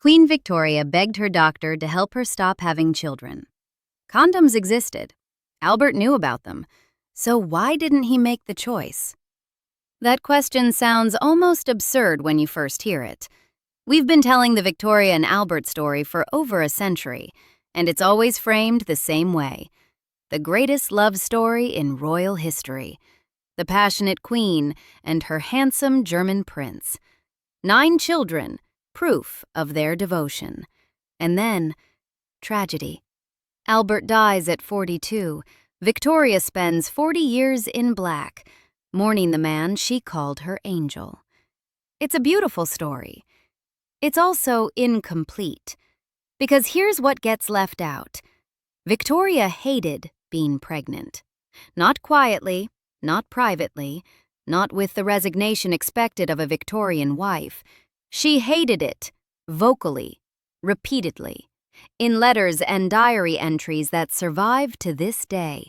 Queen Victoria begged her doctor to help her stop having children. Condoms existed. Albert knew about them. So why didn't he make the choice? That question sounds almost absurd when you first hear it. We've been telling the Victoria and Albert story for over a century, and it's always framed the same way. The greatest love story in royal history. The passionate queen and her handsome German prince. 9 children, proof of their devotion. And then, tragedy. Albert dies at 42. Victoria spends 40 years in black, mourning the man she called her angel. It's a beautiful story. It's also incomplete, because here's what gets left out. Victoria hated being pregnant. Not quietly, not privately, not with the resignation expected of a Victorian wife. She hated it, vocally, repeatedly, in letters and diary entries that survive to this day.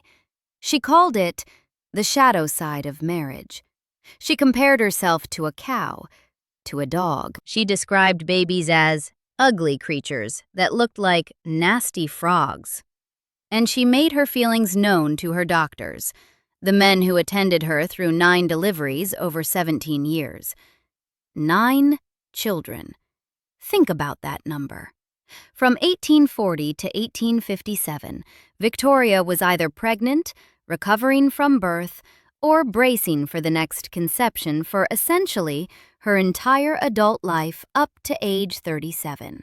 She called it the shadow side of marriage. She compared herself to a cow, to a dog. She described babies as ugly creatures that looked like nasty frogs. And she made her feelings known to her doctors, the men who attended her through 9 deliveries over 17 years. 9 children. Think about that number. From 1840 to 1857, Victoria was either pregnant, recovering from birth, or bracing for the next conception for essentially her entire adult life up to age 37.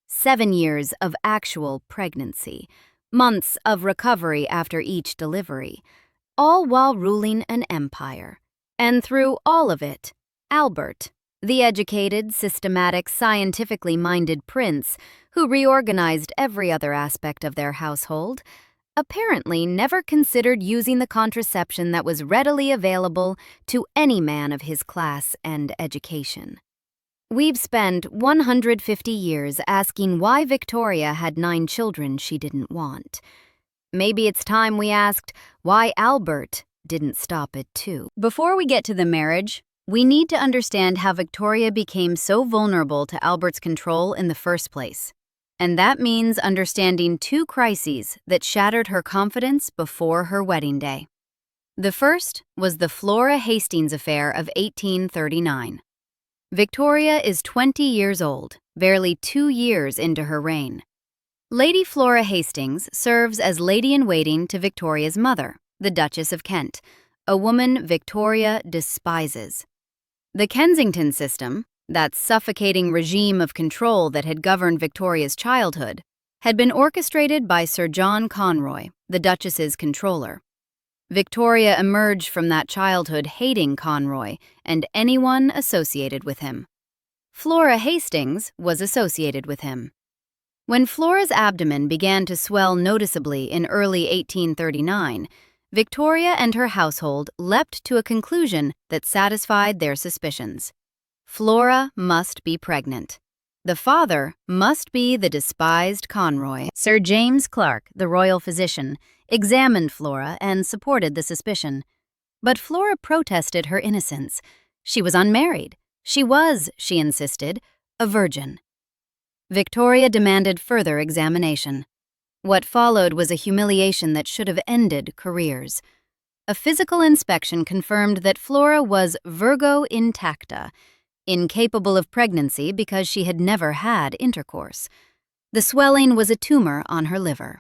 7 years of actual pregnancy, months of recovery after each delivery, all while ruling an empire. And through all of it, Albert, the educated, systematic, scientifically minded prince who reorganized every other aspect of their household, apparently never considered using the contraception that was readily available to any man of his class and education. We've spent 150 years asking why Victoria had 9 children she didn't want. Maybe it's time we asked why Albert didn't stop it too. Before we get to the marriage, we need to understand how Victoria became so vulnerable to Albert's control in the first place. And that means understanding 2 crises that shattered her confidence before her wedding day. The first was the Flora Hastings affair of 1839. Victoria is 20 years old, barely 2 years into her reign. Lady Flora Hastings serves as lady-in-waiting to Victoria's mother, the Duchess of Kent, a woman Victoria despises. The Kensington system, that suffocating regime of control that had governed Victoria's childhood, had been orchestrated by Sir John Conroy, the Duchess's controller. Victoria emerged from that childhood hating Conroy and anyone associated with him. Flora Hastings was associated with him. When Flora's abdomen began to swell noticeably in early 1839, Victoria and her household leapt to a conclusion that satisfied their suspicions. Flora must be pregnant. The father must be the despised Conroy. Sir James Clark, the royal physician, examined Flora and supported the suspicion. But Flora protested her innocence. She was unmarried. She was, she insisted, a virgin. Victoria demanded further examination. What followed was a humiliation that should have ended careers. A physical inspection confirmed that Flora was Virgo intacta, incapable of pregnancy because she had never had intercourse. The swelling was a tumor on her liver.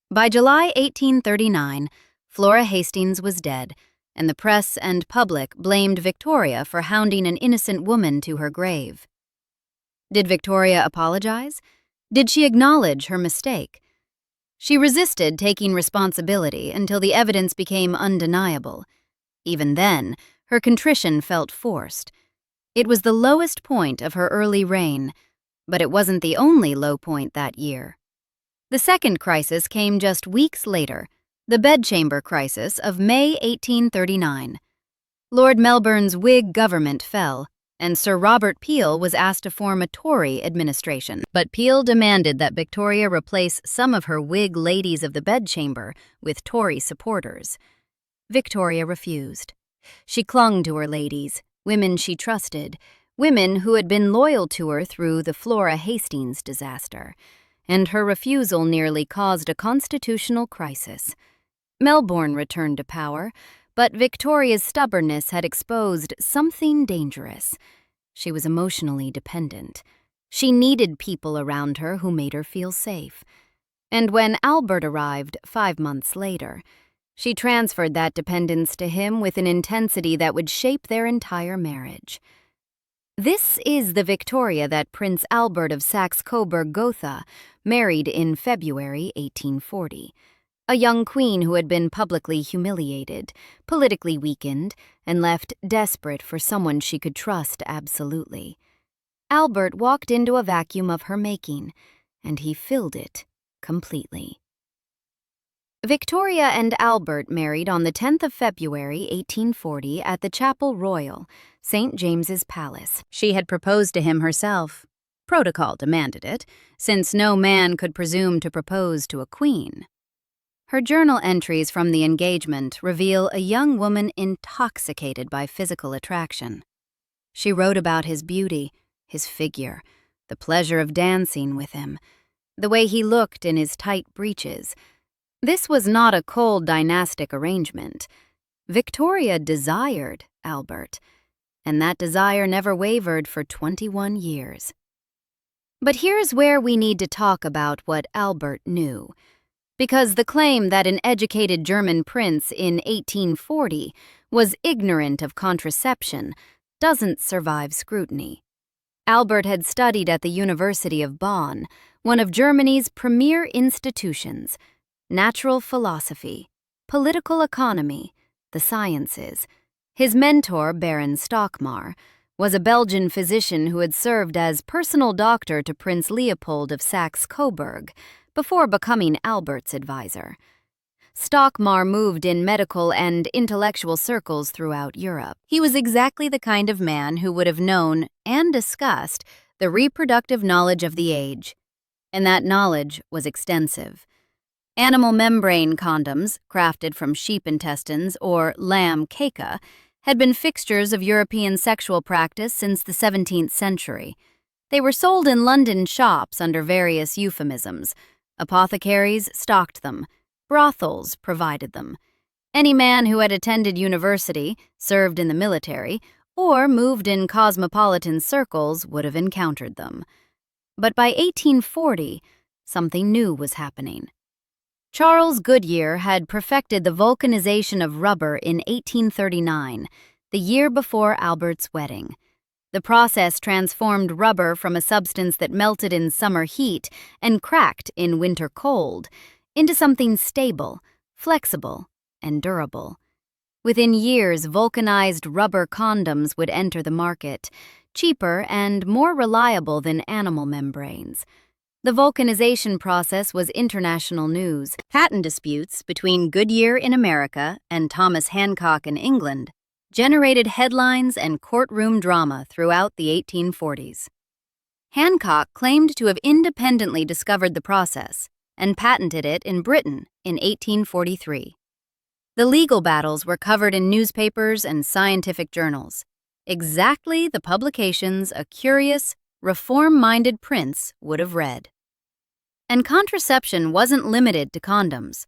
By July 1839, Flora Hastings was dead, and the press and public blamed Victoria for hounding an innocent woman to her grave. Did Victoria apologize? Did she acknowledge her mistake? She resisted taking responsibility until the evidence became undeniable. Even then, her contrition felt forced. It was the lowest point of her early reign, but it wasn't the only low point that year. The second crisis came just weeks later, the bedchamber crisis of May 1839. Lord Melbourne's Whig government fell, and Sir Robert Peel was asked to form a Tory administration. But Peel demanded that Victoria replace some of her Whig ladies of the bedchamber with Tory supporters. Victoria refused. She clung to her ladies, women she trusted, women who had been loyal to her through the Flora Hastings disaster, and her refusal nearly caused a constitutional crisis. Melbourne returned to power, but Victoria's stubbornness had exposed something dangerous. She was emotionally dependent. She needed people around her who made her feel safe. And when Albert arrived 5 months later, she transferred that dependence to him with an intensity that would shape their entire marriage. This is the Victoria that Prince Albert of Saxe-Coburg-Gotha married in February 1840, a young queen who had been publicly humiliated, politically weakened, and left desperate for someone she could trust absolutely. Albert walked into a vacuum of her making, and he filled it completely. Victoria and Albert married on the 10th of February 1840 at the Chapel Royal, St. James's Palace. She had proposed to him herself. Protocol demanded it, since no man could presume to propose to a queen. Her journal entries from the engagement reveal a young woman intoxicated by physical attraction. She wrote about his beauty, his figure, the pleasure of dancing with him, the way he looked in his tight breeches. This was not a cold dynastic arrangement. Victoria desired Albert, and that desire never wavered for 21 years. But here's where we need to talk about what Albert knew, because the claim that an educated German prince in 1840 was ignorant of contraception doesn't survive scrutiny. Albert had studied at the University of Bonn, one of Germany's premier institutions, natural philosophy, political economy, the sciences. His mentor, Baron Stockmar, was a Belgian physician who had served as personal doctor to Prince Leopold of Saxe-Coburg before becoming Albert's advisor. Stockmar moved in medical and intellectual circles throughout Europe. He was exactly the kind of man who would have known and discussed the reproductive knowledge of the age, and that knowledge was extensive. Animal membrane condoms, crafted from sheep intestines or lamb caca, had been fixtures of European sexual practice since the 17th century. They were sold in London shops under various euphemisms. Apothecaries stocked them. Brothels provided them. Any man who had attended university, served in the military, or moved in cosmopolitan circles would have encountered them. But by 1840, something new was happening. Charles Goodyear had perfected the vulcanization of rubber in 1839, the year before Albert's wedding. The process transformed rubber from a substance that melted in summer heat and cracked in winter cold into something stable, flexible, and durable. Within years, vulcanized rubber condoms would enter the market, cheaper and more reliable than animal membranes. The vulcanization process was international news. Patent disputes between Goodyear in America and Thomas Hancock in England generated headlines and courtroom drama throughout the 1840s. Hancock claimed to have independently discovered the process and patented it in Britain in 1843. The legal battles were covered in newspapers and scientific journals, exactly the publications a curious, reform-minded prince would have read. And contraception wasn't limited to condoms.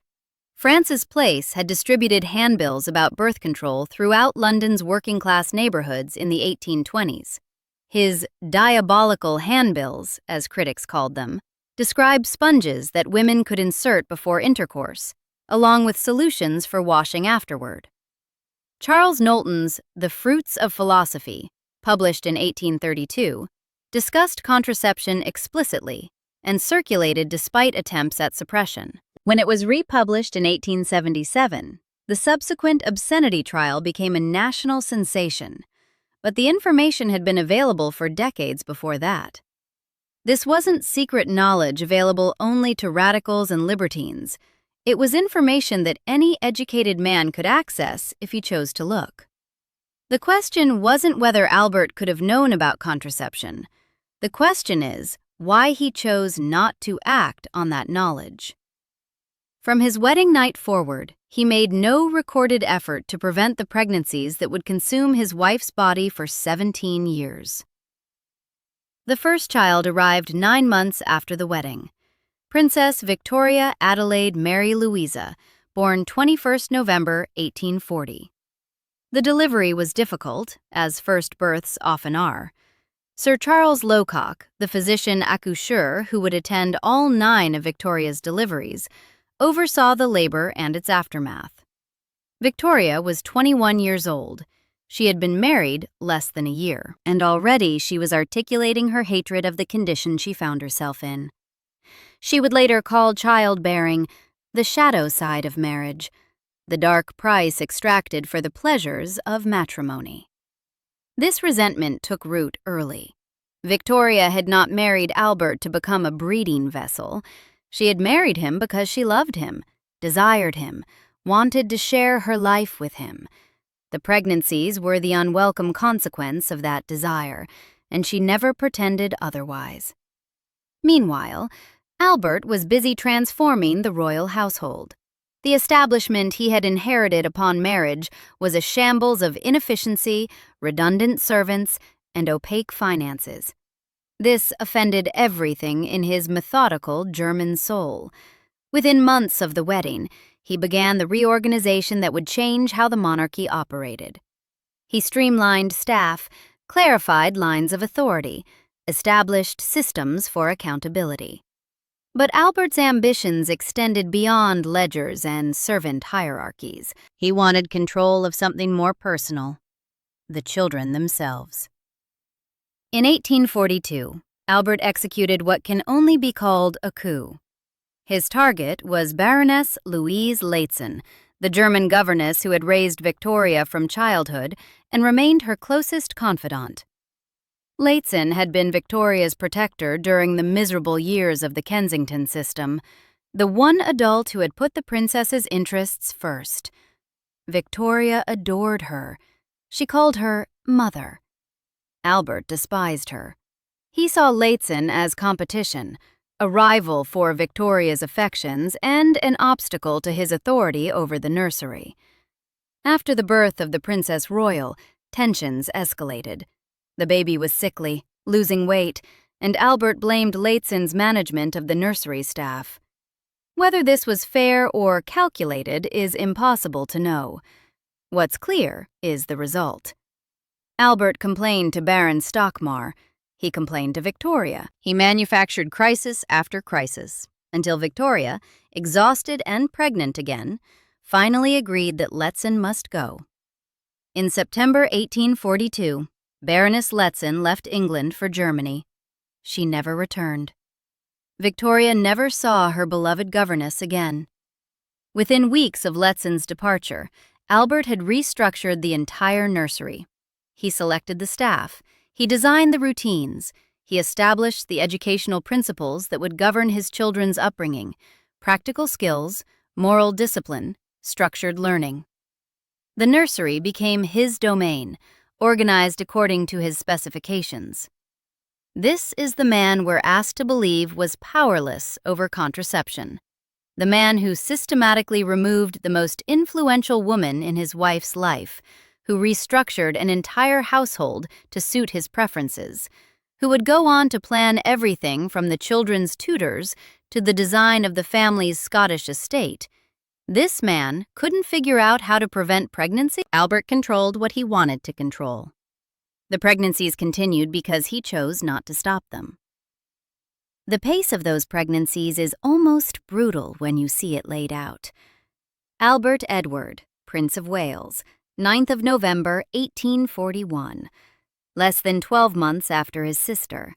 Francis Place had distributed handbills about birth control throughout London's working-class neighborhoods in the 1820s. His diabolical handbills, as critics called them, described sponges that women could insert before intercourse, along with solutions for washing afterward. Charles Knowlton's The Fruits of Philosophy, published in 1832, discussed contraception explicitly and circulated despite attempts at suppression. When it was republished in 1877, the subsequent obscenity trial became a national sensation, but the information had been available for decades before that. This wasn't secret knowledge available only to radicals and libertines. It was information that any educated man could access if he chose to look. The question wasn't whether Albert could have known about contraception. The question is why he chose not to act on that knowledge. From his wedding night forward, he made no recorded effort to prevent the pregnancies that would consume his wife's body for 17 years. The first child arrived 9 months after the wedding. Princess Victoria Adelaide Mary Louisa, born 21st November 1840. The delivery was difficult, as first births often are. Sir Charles Locock, the physician accoucheur who would attend all 9 of Victoria's deliveries, oversaw the labor and its aftermath. Victoria was 21 years old. She had been married less than a year, and already she was articulating her hatred of the condition she found herself in. She would later call childbearing the shadow side of marriage, the dark price extracted for the pleasures of matrimony. This resentment took root early. Victoria had not married Albert to become a breeding vessel. She had married him because she loved him, desired him, wanted to share her life with him. The pregnancies were the unwelcome consequence of that desire, and she never pretended otherwise. Meanwhile, Albert was busy transforming the royal household. The establishment he had inherited upon marriage was a shambles of inefficiency, redundant servants, and opaque finances. This offended everything in his methodical German soul. Within months of the wedding, he began the reorganization that would change how the monarchy operated. He streamlined staff, clarified lines of authority, established systems for accountability. But Albert's ambitions extended beyond ledgers and servant hierarchies. He wanted control of something more personal: the children themselves. In 1842, Albert executed what can only be called a coup. His target was Baroness Louise Lehzen, the German governess who had raised Victoria from childhood and remained her closest confidant. Lehzen had been Victoria's protector during the miserable years of the Kensington system, the one adult who had put the princess's interests first. Victoria adored her. She called her mother. Albert despised her. He saw Lehzen as competition, a rival for Victoria's affections and an obstacle to his authority over the nursery. After the birth of the Princess Royal, tensions escalated. The baby was sickly, losing weight, and Albert blamed Lehzen's management of the nursery staff. Whether this was fair or calculated is impossible to know. What's clear is the result. Albert complained to Baron Stockmar. He complained to Victoria. He manufactured crisis after crisis, until Victoria, exhausted and pregnant again, finally agreed that Lehzen must go. In September 1842, Baroness Lehzen left England for Germany. She never returned. Victoria never saw her beloved governess again. Within weeks of Lehzen's departure, Albert had restructured the entire nursery. He selected the staff. He designed the routines. He established the educational principles that would govern his children's upbringing: practical skills, moral discipline, structured learning. The nursery became his domain, organized according to his specifications. This is the man we're asked to believe was powerless over contraception, the man who systematically removed the most influential woman in his wife's life, who restructured an entire household to suit his preferences, who would go on to plan everything from the children's tutors to the design of the family's Scottish estate. This man couldn't figure out how to prevent pregnancy. Albert controlled what he wanted to control. The pregnancies continued because he chose not to stop them. The pace of those pregnancies is almost brutal when you see it laid out. Albert Edward, Prince of Wales, 9th of November, 1841. Less than 12 months after his sister.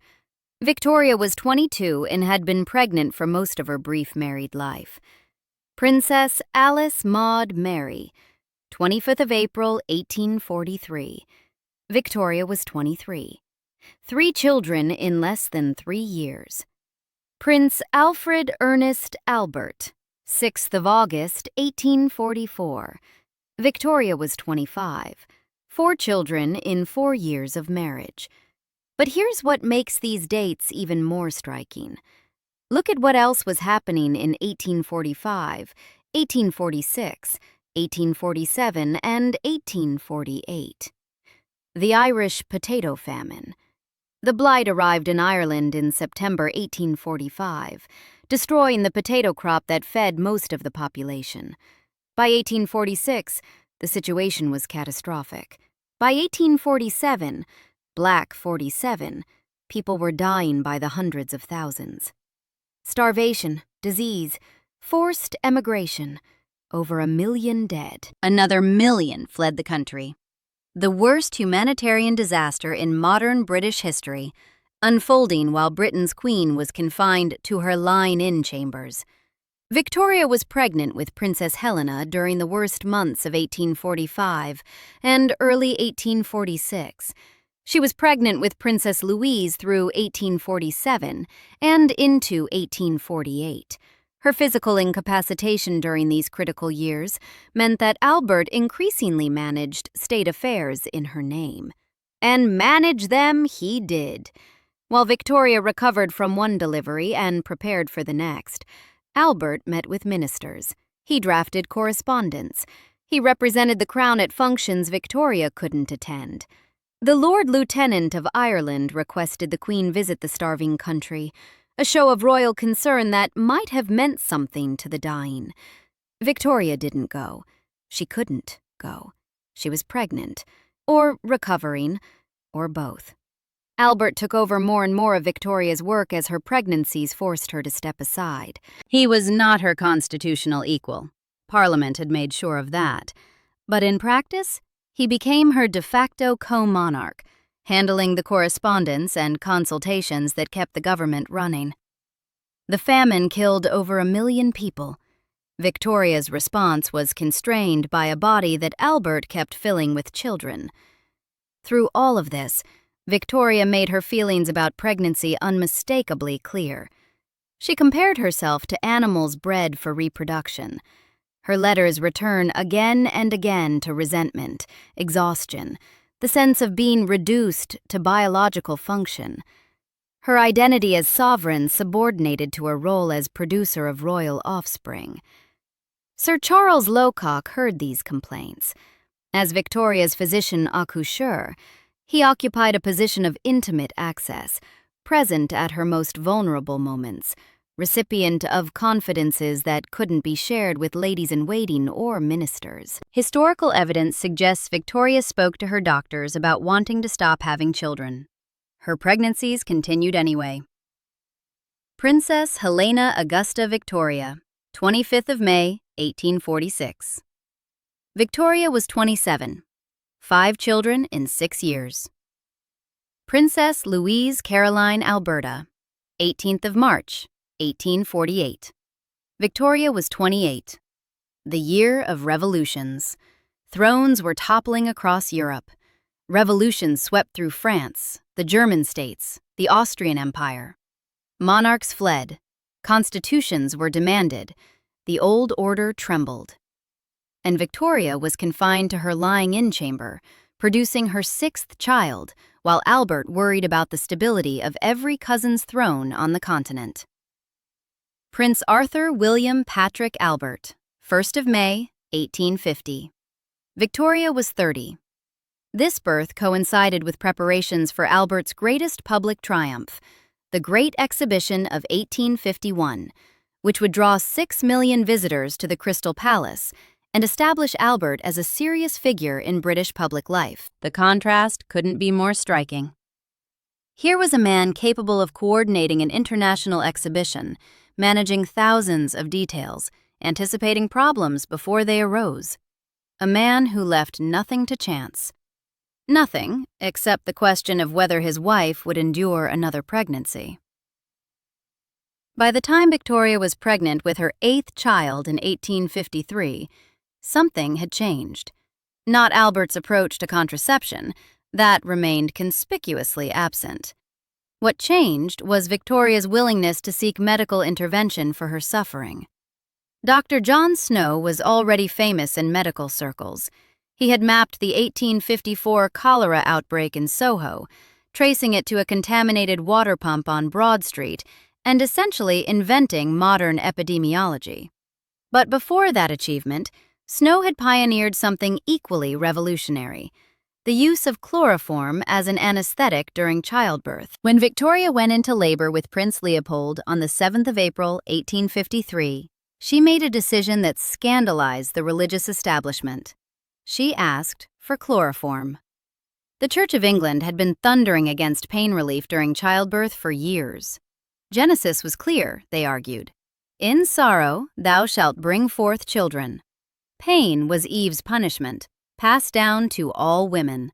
Victoria was 22 and had been pregnant for most of her brief married life. Princess Alice Maud Mary, 25th of April, 1843. Victoria was 23. 3 children in less than 3 years. Prince Alfred Ernest Albert, 6th of August, 1844. Victoria was 25. 4 children in 4 years of marriage. But here's what makes these dates even more striking. Look at what else was happening in 1845, 1846, 1847, and 1848. The Irish potato famine. The blight arrived in Ireland in September 1845, destroying the potato crop that fed most of the population. By 1846, the situation was catastrophic. By 1847, Black 47, people were dying by the hundreds of thousands. Starvation, disease, forced emigration, over 1 million dead. Another 1 million fled the country. The worst humanitarian disaster in modern British history, unfolding while Britain's queen was confined to her lying-in chambers. Victoria was pregnant with Princess Helena during the worst months of 1845 and early 1846. She was pregnant with Princess Louise through 1847 and into 1848. Her physical incapacitation during these critical years meant that Albert increasingly managed state affairs in her name. And manage them he did. While Victoria recovered from one delivery and prepared for the next, Albert met with ministers. He drafted correspondence. He represented the Crown at functions Victoria couldn't attend. The Lord Lieutenant of Ireland requested the Queen visit the starving country, a show of royal concern that might have meant something to the dying. Victoria didn't go. She couldn't go. She was pregnant, or recovering, or both. Albert took over more and more of Victoria's work as her pregnancies forced her to step aside. He was not her constitutional equal. Parliament had made sure of that. But in practice, he became her de facto co-monarch, handling the correspondence and consultations that kept the government running. The famine killed over 1 million people. Victoria's response was constrained by a body that Albert kept filling with children. Through all of this, Victoria made her feelings about pregnancy unmistakably clear. She compared herself to animals bred for reproduction. Her letters return again and again to resentment, exhaustion, the sense of being reduced to biological function. Her identity as sovereign subordinated to her role as producer of royal offspring. Sir Charles Lowcock heard these complaints. As Victoria's physician accoucheur, he occupied a position of intimate access, present at her most vulnerable moments, recipient of confidences that couldn't be shared with ladies-in-waiting or ministers. Historical evidence suggests Victoria spoke to her doctors about wanting to stop having children. Her pregnancies continued anyway. Princess Helena Augusta Victoria, 25th of May, 1846. Victoria was 27. 5 children in 6 years. Princess Louise Caroline Alberta, 18th of March, 1848. Victoria was 28. The year of revolutions. Thrones were toppling across Europe. Revolutions swept through France, the German states, the Austrian Empire. Monarchs fled. Constitutions were demanded. The old order trembled. And Victoria was confined to her lying-in chamber, producing her 6th child, while Albert worried about the stability of every cousin's throne on the continent. Prince Arthur William Patrick Albert, 1st of May, 1850. Victoria was 30. This birth coincided with preparations for Albert's greatest public triumph, the Great Exhibition of 1851, which would draw 6 million visitors to the Crystal Palace and establish Albert as a serious figure in British public life. The contrast couldn't be more striking. Here was a man capable of coordinating an international exhibition, managing thousands of details, anticipating problems before they arose. A man who left nothing to chance. Nothing except the question of whether his wife would endure another pregnancy. By the time Victoria was pregnant with her 8th child in 1853, something had changed. Not Albert's approach to contraception, that remained conspicuously absent. What changed was Victoria's willingness to seek medical intervention for her suffering. Dr. John Snow was already famous in medical circles. He had mapped the 1854 cholera outbreak in Soho, tracing it to a contaminated water pump on Broad Street and essentially inventing modern epidemiology. But before that achievement, Snow had pioneered something equally revolutionary: the use of chloroform as an anesthetic during childbirth. When Victoria went into labor with Prince Leopold on the 7th of April, 1853, she made a decision that scandalized the religious establishment. She asked for chloroform. The Church of England had been thundering against pain relief during childbirth for years. Genesis was clear, they argued. In sorrow thou shalt bring forth children. Pain was Eve's punishment, passed down to all women.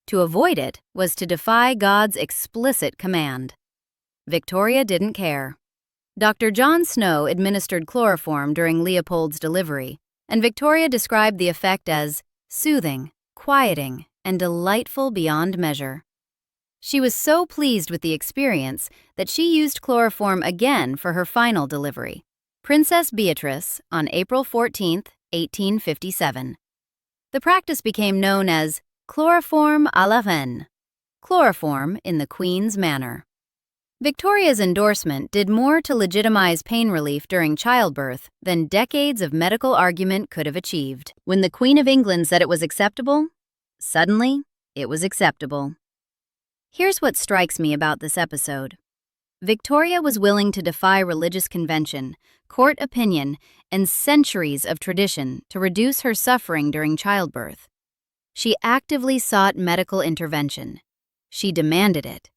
To avoid it was to defy God's explicit command. Victoria didn't care. Dr. John Snow administered chloroform during Leopold's delivery, and Victoria described the effect as soothing, quieting, and delightful beyond measure. She was so pleased with the experience that she used chloroform again for her final delivery, Princess Beatrice, on April 14, 1857. The practice became known as chloroform à la reine, chloroform in the Queen's manner. Victoria's endorsement did more to legitimize pain relief during childbirth than decades of medical argument could have achieved. When the Queen of England said it was acceptable, suddenly it was acceptable. Here's what strikes me about this episode. Victoria was willing to defy religious convention, court opinion, and centuries of tradition to reduce her suffering during childbirth. She actively sought medical intervention. She demanded it.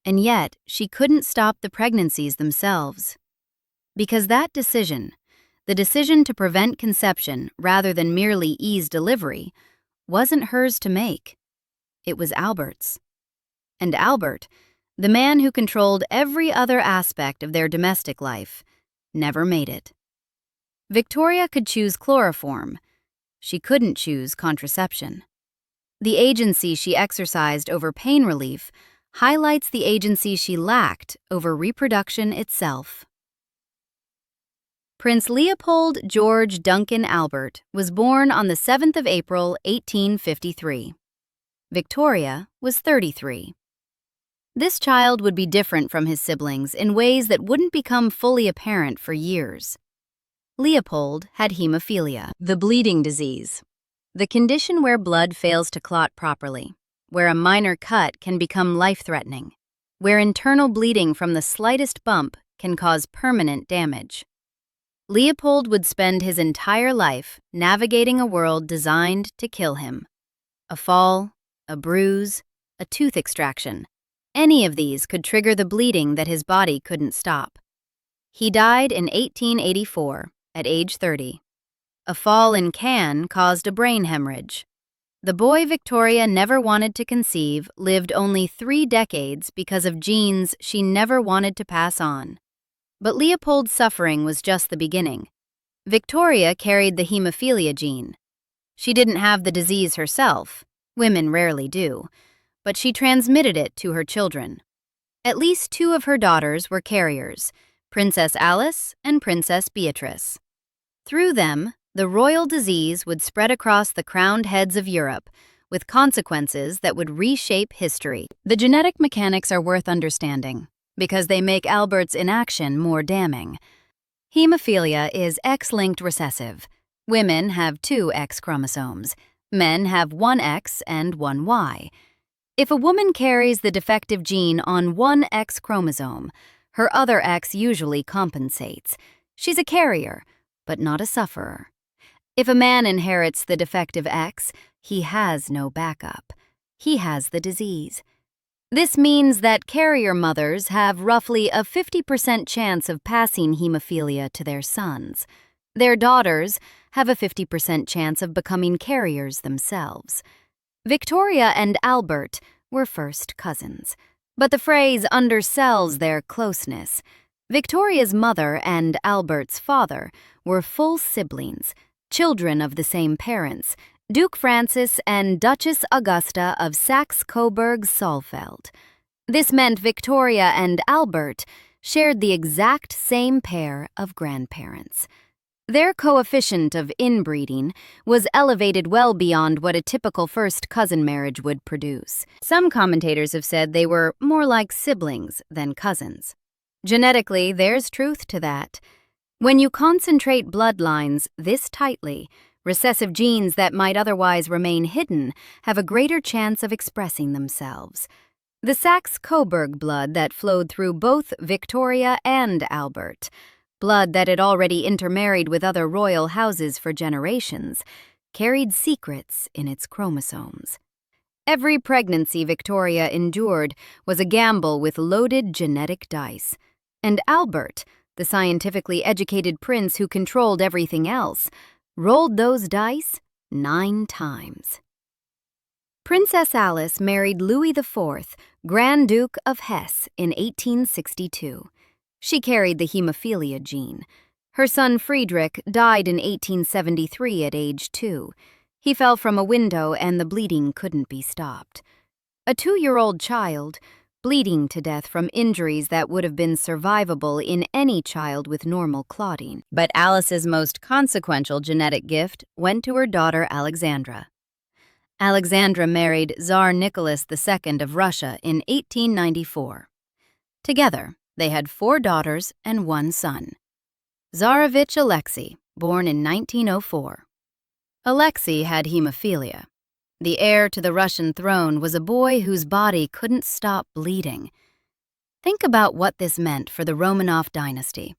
And yet, she couldn't stop the pregnancies themselves. Because that decision, the decision to prevent conception rather than merely ease delivery, wasn't hers to make. It was Albert's. And Albert, the man who controlled every other aspect of their domestic life, never made it. Victoria could choose chloroform. She couldn't choose contraception. The agency she exercised over pain relief highlights the agency she lacked over reproduction itself. Prince Leopold George Duncan Albert was born on the 7th of April, 1853. Victoria was 33. This child would be different from his siblings in ways that wouldn't become fully apparent for years. Leopold had hemophilia, the bleeding disease, the condition where blood fails to clot properly, where a minor cut can become life-threatening, where internal bleeding from the slightest bump can cause permanent damage. Leopold would spend his entire life navigating a world designed to kill him. A fall, a bruise, a tooth extraction. Any of these could trigger the bleeding that his body couldn't stop. He died in 1884, at age 30. A fall in Cannes caused a brain hemorrhage. The boy Victoria never wanted to conceive lived only 3 decades because of genes she never wanted to pass on. But Leopold's suffering was just the beginning. Victoria carried the hemophilia gene. She didn't have the disease herself. Women rarely do. But she transmitted it to her children. At least 2 of her daughters were carriers, Princess Alice and Princess Beatrice. Through them, the royal disease would spread across the crowned heads of Europe, with consequences that would reshape history. The genetic mechanics are worth understanding, because they make Albert's inaction more damning. Hemophilia is X-linked recessive. Women have 2 X chromosomes. Men have 1 X and 1 Y. If a woman carries the defective gene on 1 X chromosome, her other X usually compensates. She's a carrier, but not a sufferer. If a man inherits the defective X, he has no backup. He has the disease. This means that carrier mothers have roughly a 50% chance of passing hemophilia to their sons. Their daughters have a 50% chance of becoming carriers themselves. Victoria and Albert were first cousins, but the phrase undersells their closeness. Victoria's mother and Albert's father were full siblings, children of the same parents, Duke Francis and Duchess Augusta of Saxe-Coburg-Saalfeld. This meant Victoria and Albert shared the exact same pair of grandparents. Their coefficient of inbreeding was elevated well beyond what a typical first cousin marriage would produce. Some commentators have said they were more like siblings than cousins. Genetically, there's truth to that. When you concentrate bloodlines this tightly, Recessive genes that might otherwise remain hidden have a greater chance of expressing themselves. The Saxe-Coburg blood that flowed through both Victoria and Albert, blood that had already intermarried with other royal houses for generations, carried secrets in its chromosomes. Every pregnancy Victoria endured was a gamble with loaded genetic dice. And Albert, the scientifically educated prince who controlled everything else, rolled those dice 9 times. Princess Alice married Louis IV, Grand Duke of Hesse, in 1862. She carried the hemophilia gene. Her son Friedrich died in 1873 at age 2. He fell from a window and the bleeding couldn't be stopped. A 2-year-old child, bleeding to death from injuries that would have been survivable in any child with normal clotting. But Alice's most consequential genetic gift went to her daughter Alexandra. Alexandra married Tsar Nicholas II of Russia in 1894. Together, they had 4 daughters and 1 son. Tsarevich Alexei, born in 1904. Alexei had hemophilia. The heir to the Russian throne was a boy whose body couldn't stop bleeding. Think about what this meant for the Romanov dynasty.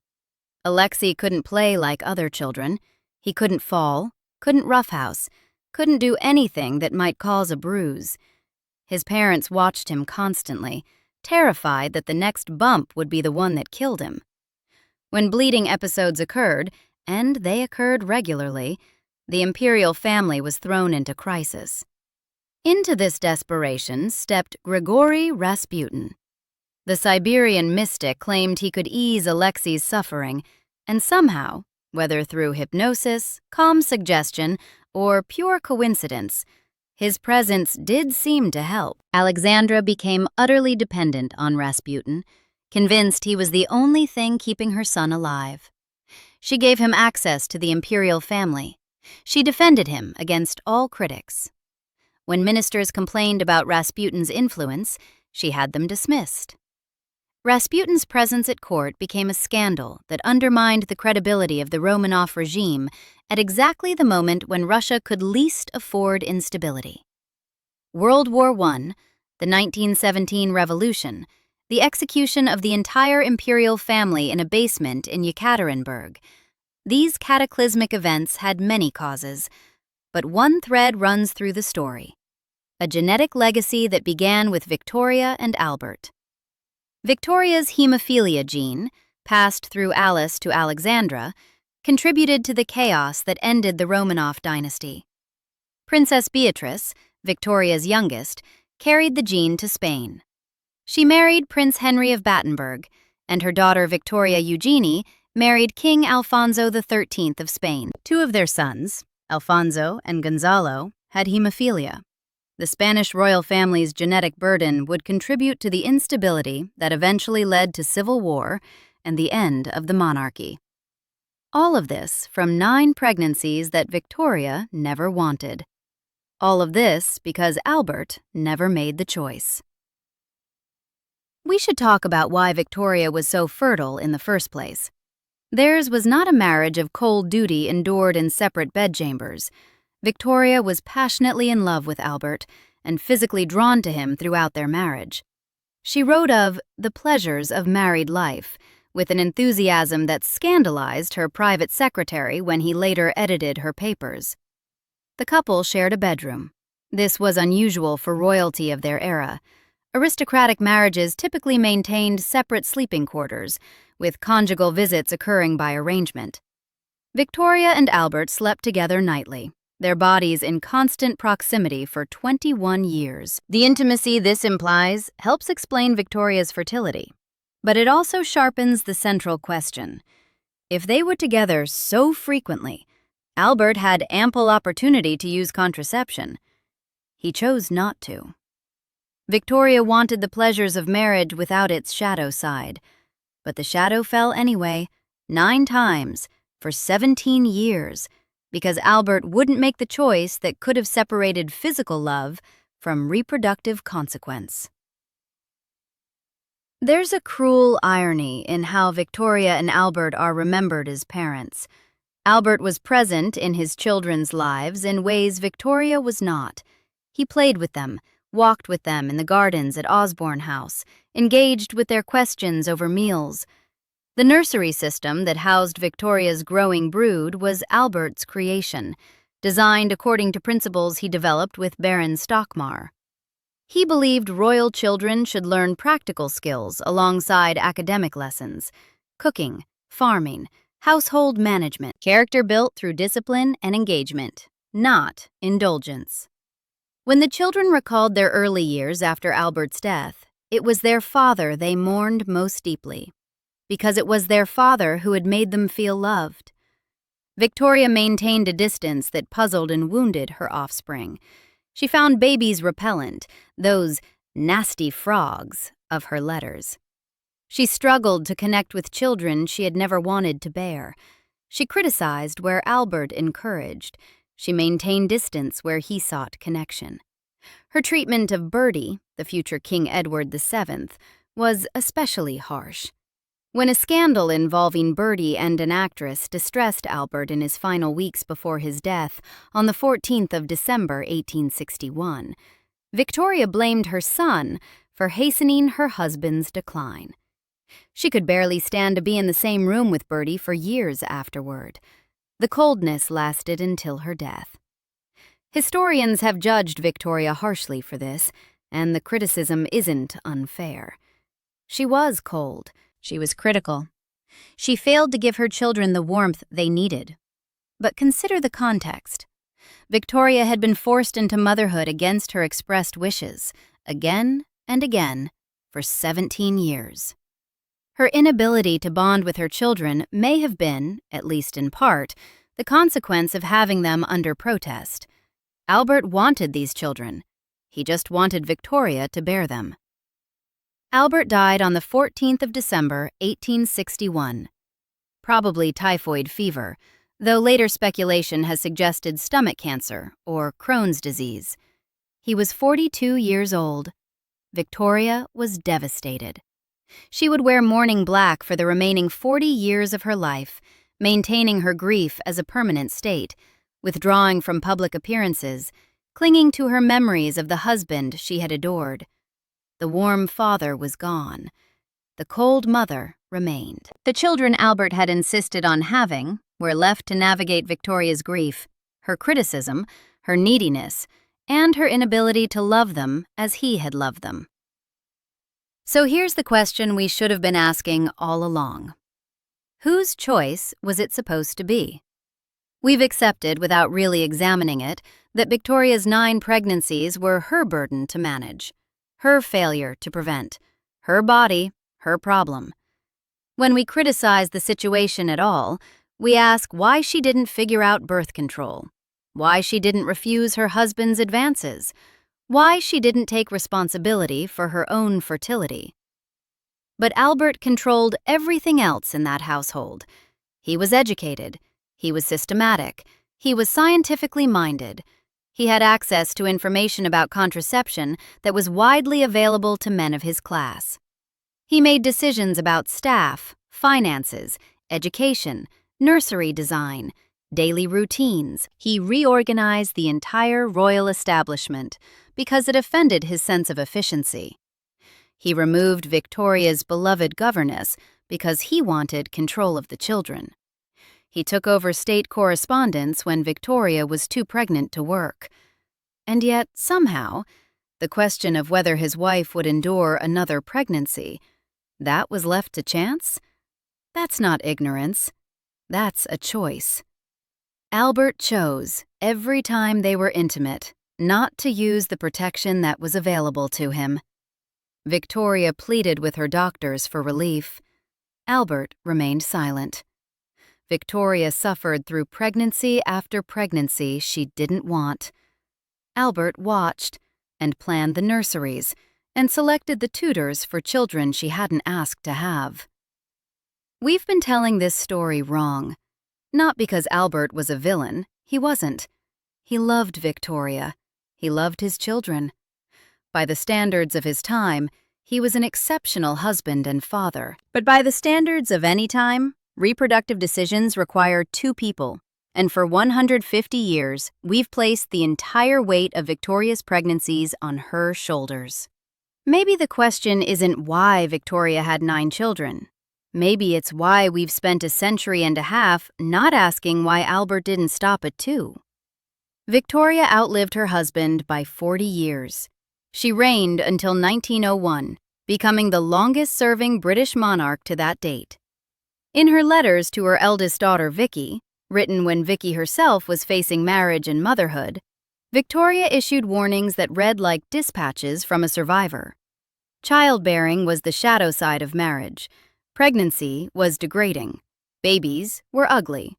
Alexei couldn't play like other children. He couldn't fall, couldn't roughhouse, couldn't do anything that might cause a bruise. His parents watched him constantly, terrified that the next bump would be the one that killed him. When bleeding episodes occurred, and they occurred regularly, the imperial family was thrown into crisis. Into this desperation stepped Grigory Rasputin. The Siberian mystic claimed he could ease Alexei's suffering, and somehow, whether through hypnosis, calm suggestion, or pure coincidence, his presence did seem to help. Alexandra became utterly dependent on Rasputin, convinced he was the only thing keeping her son alive. She gave him access to the imperial family. She defended him against all critics. When ministers complained about Rasputin's influence, she had them dismissed. Rasputin's presence at court became a scandal that undermined the credibility of the Romanov regime at exactly the moment when Russia could least afford instability. World War I, the 1917 revolution, the execution of the entire imperial family in a basement in Yekaterinburg. These cataclysmic events had many causes, but one thread runs through the story: a genetic legacy that began with Victoria and Albert. Victoria's hemophilia gene, passed through Alice to Alexandra, contributed to the chaos that ended the Romanov dynasty. Princess Beatrice, Victoria's youngest, carried the gene to Spain. She married Prince Henry of Battenberg, and her daughter Victoria Eugenie married King Alfonso XIII of Spain. 2 of their sons, Alfonso and Gonzalo, had hemophilia. The Spanish royal family's genetic burden would contribute to the instability that eventually led to civil war and the end of the monarchy. All of this from 9 pregnancies that Victoria never wanted. All of this because Albert never made the choice. We should talk about why Victoria was so fertile in the first place. Theirs was not a marriage of cold duty endured in separate bedchambers. Victoria was passionately in love with Albert and physically drawn to him throughout their marriage. She wrote of the pleasures of married life with an enthusiasm that scandalized her private secretary when he later edited her papers. The couple shared a bedroom. This was unusual for royalty of their era. Aristocratic marriages typically maintained separate sleeping quarters, with conjugal visits occurring by arrangement. Victoria and Albert slept together nightly, their bodies in constant proximity for 21 years. The intimacy this implies helps explain Victoria's fertility, but it also sharpens the central question. If they were together so frequently, Albert had ample opportunity to use contraception. He chose not to. Victoria wanted the pleasures of marriage without its shadow side, but the shadow fell anyway, 9 times, for 17 years, because Albert wouldn't make the choice that could have separated physical love from reproductive consequence. There's a cruel irony in how Victoria and Albert are remembered as parents. Albert was present in his children's lives in ways Victoria was not. He played with them, walked with them in the gardens at Osborne House, engaged with their questions over meals. The nursery system that housed Victoria's growing brood was Albert's creation, designed according to principles he developed with Baron Stockmar. He believed royal children should learn practical skills alongside academic lessons: cooking, farming, household management, character built through discipline and engagement, not indulgence. When the children recalled their early years after Albert's death, it was their father they mourned most deeply, because it was their father who had made them feel loved. Victoria maintained a distance that puzzled and wounded her offspring. She found babies repellent, those nasty frogs of her letters. She struggled to connect with children she had never wanted to bear. She criticized where Albert encouraged. She maintained distance where he sought connection. Her treatment of Bertie, the future King Edward VII, was especially harsh. When a scandal involving Bertie and an actress distressed Albert in his final weeks before his death on the 14th of December 1861, Victoria blamed her son for hastening her husband's decline. She could barely stand to be in the same room with Bertie for years afterward. The coldness lasted until her death. Historians have judged Victoria harshly for this, and the criticism isn't unfair. She was cold. She was critical. She failed to give her children the warmth they needed. But consider the context. Victoria had been forced into motherhood against her expressed wishes, again and again, for 17 years. Her inability to bond with her children may have been, at least in part, the consequence of having them under protest. Albert wanted these children. He just wanted Victoria to bear them. Albert died on the 14th of December, 1861. Probably typhoid fever, though later speculation has suggested stomach cancer or Crohn's disease. He was 42 years old. Victoria was devastated. She would wear mourning black for the remaining 40 years of her life, maintaining her grief as a permanent state, withdrawing from public appearances, clinging to her memories of the husband she had adored. The warm father was gone. The cold mother remained. The children Albert had insisted on having were left to navigate Victoria's grief, her criticism, her neediness, and her inability to love them as he had loved them. So here's the question we should have been asking all along. Whose choice was it supposed to be? We've accepted, without really examining it, that Victoria's 9 pregnancies were her burden to manage, her failure to prevent, her body, her problem. When we criticize the situation at all, we ask why she didn't figure out birth control, why she didn't refuse her husband's advances, why she didn't take responsibility for her own fertility. But Albert controlled everything else in that household. He was educated, he was systematic, he was scientifically minded. He had access to information about contraception that was widely available to men of his class. He made decisions about staff, finances, education, nursery design, daily routines. He reorganized the entire royal establishment because it offended his sense of efficiency. He removed Victoria's beloved governess because he wanted control of the children. He took over state correspondence when Victoria was too pregnant to work. And yet, somehow, the question of whether his wife would endure another pregnancy, that was left to chance? That's not ignorance. That's a choice. Albert chose, every time they were intimate, not to use the protection that was available to him. Victoria pleaded with her doctors for relief. Albert remained silent. Victoria suffered through pregnancy after pregnancy she didn't want. Albert watched and planned the nurseries and selected the tutors for children she hadn't asked to have. We've been telling this story wrong. Not because Albert was a villain. He wasn't. He loved Victoria. He loved his children. By the standards of his time, he was an exceptional husband and father. But by the standards of any time, Reproductive decisions require two people, and for 150 years, we've placed the entire weight of Victoria's pregnancies on her shoulders. Maybe the question isn't why Victoria had 9 children. Maybe it's why we've spent a century and a half not asking why Albert didn't stop at 2. Victoria outlived her husband by 40 years. She reigned until 1901, becoming the longest-serving British monarch to that date. In her letters to her eldest daughter, Vicky, written when Vicky herself was facing marriage and motherhood, Victoria issued warnings that read like dispatches from a survivor. Childbearing was the shadow side of marriage. Pregnancy was degrading. Babies were ugly.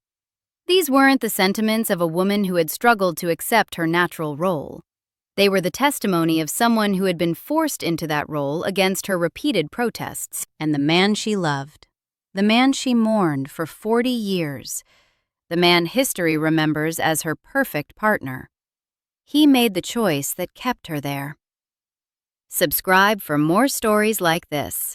These weren't the sentiments of a woman who had struggled to accept her natural role. They were the testimony of someone who had been forced into that role against her repeated protests, and the man she loved. The man she mourned for 40 years. The man history remembers as her perfect partner. He made the choice that kept her there. Subscribe for more stories like this.